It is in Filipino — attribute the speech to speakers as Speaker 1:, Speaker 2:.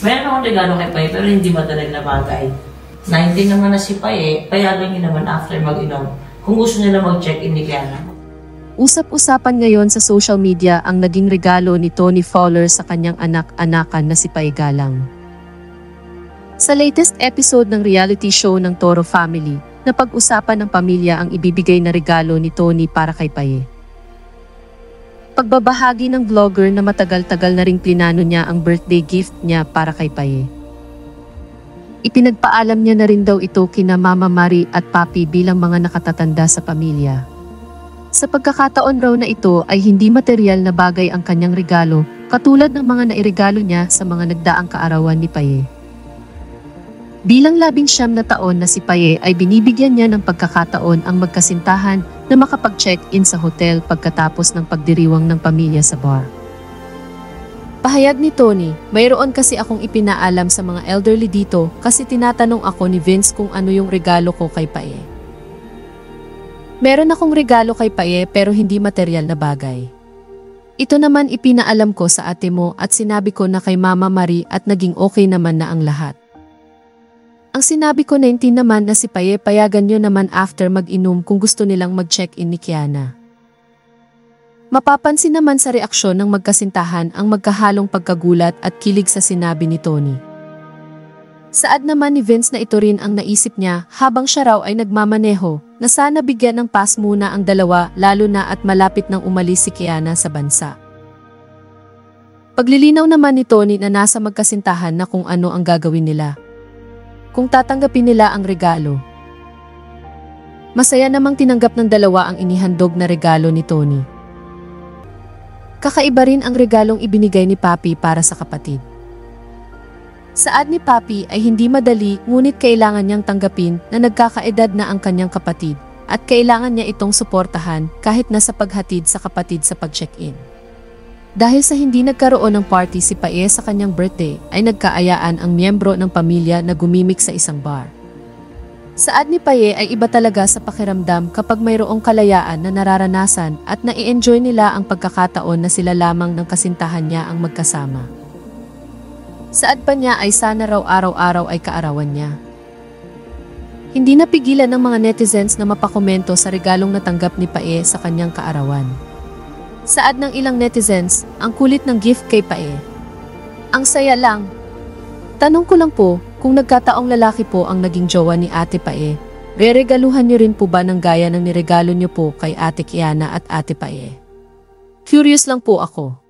Speaker 1: Meron akong regalo kay Paye, pero hindi material na bagay. 19 naman na si Paye, payagan niya naman after mag-inom. Kung gusto nila mag-check-in ni Kiana.
Speaker 2: Usap-usapan ngayon sa social media ang naging regalo ni Tony Fowler sa kanyang anak-anakan na si Paye Galang. Sa latest episode ng reality show ng Toro Family, napag-usapan ng pamilya ang ibibigay na regalo ni Tony para kay Paye. Pagbabahagi ng vlogger na matagal-tagal na ring plinano niya ang birthday gift niya para kay Paye. Ipinagpaalam niya na rin daw ito kina Mama Mari at Papi bilang mga nakatatanda sa pamilya. Sa pagkakataon raw na ito ay hindi material na bagay ang kanyang regalo, katulad ng mga nairegalo niya sa mga nagdaang kaarawan ni Paye. Bilang 19 na taon na si Paye ay binibigyan niya ng pagkakataon ang magkasintahan na makapag-check-in sa hotel pagkatapos ng pagdiriwang ng pamilya sa bar. Pahayag ni Tony, mayroon kasi akong ipinaalam sa mga elderly dito kasi tinatanong ako ni Vince kung ano yung regalo ko kay Paye. Meron akong regalo kay Paye pero hindi material na bagay. Ito naman ipinaalam ko sa ate mo at sinabi ko na kay Mama Marie at naging okay naman na ang lahat. Ang sinabi ko 19 naman na si Paye payagan nyo naman after mag-inom kung gusto nilang mag-check-in ni Kiana. Mapapansin naman sa reaksyon ng magkasintahan ang magkahalong pagkagulat at kilig sa sinabi ni Tony. Saad naman ni Vince na ito rin ang naisip niya habang siya raw ay nagmamaneho na sana bigyan ng pass muna ang dalawa lalo na at malapit nang umalis si Kiana sa bansa. Paglilinaw naman ni Tony na nasa magkasintahan na kung ano ang gagawin nila. Kung tatanggapin nila ang regalo. Masaya namang tinanggap ng dalawa ang inihandog na regalo ni Tony. Kakaiba rin ang regalong ibinigay ni Papi para sa kapatid. Saad ni Papi ay hindi madali ngunit kailangan niyang tanggapin na nagkakaedad na ang kanyang kapatid at kailangan niya itong suportahan kahit nasa paghatid sa kapatid sa pag-check-in. Dahil sa hindi nagkaroon ng party si Paye sa kanyang birthday ay nagkaayaan ang miyembro ng pamilya na gumimik sa isang bar. Saad ni Paye ay iba talaga sa pakiramdam kapag mayroong kalayaan na nararanasan at nai-enjoy nila ang pagkakataon na sila lamang ng kasintahan niya ang magkasama. Saad pa niya ay sana raw araw-araw ay kaarawan niya. Hindi napigilan ng mga netizens na mapakomento sa regalong natanggap ni Paye sa kanyang kaarawan. Saad ng ilang netizens, ang kulit ng gift kay Paye. Ang saya lang. Tanong ko lang po, kung nagkataong lalaki po ang naging jowa ni Ate Paye, reregaluhan niyo rin po ba ng gaya ng niregalo niyo po kay Ate Kiana at Ate Paye? Curious lang po ako.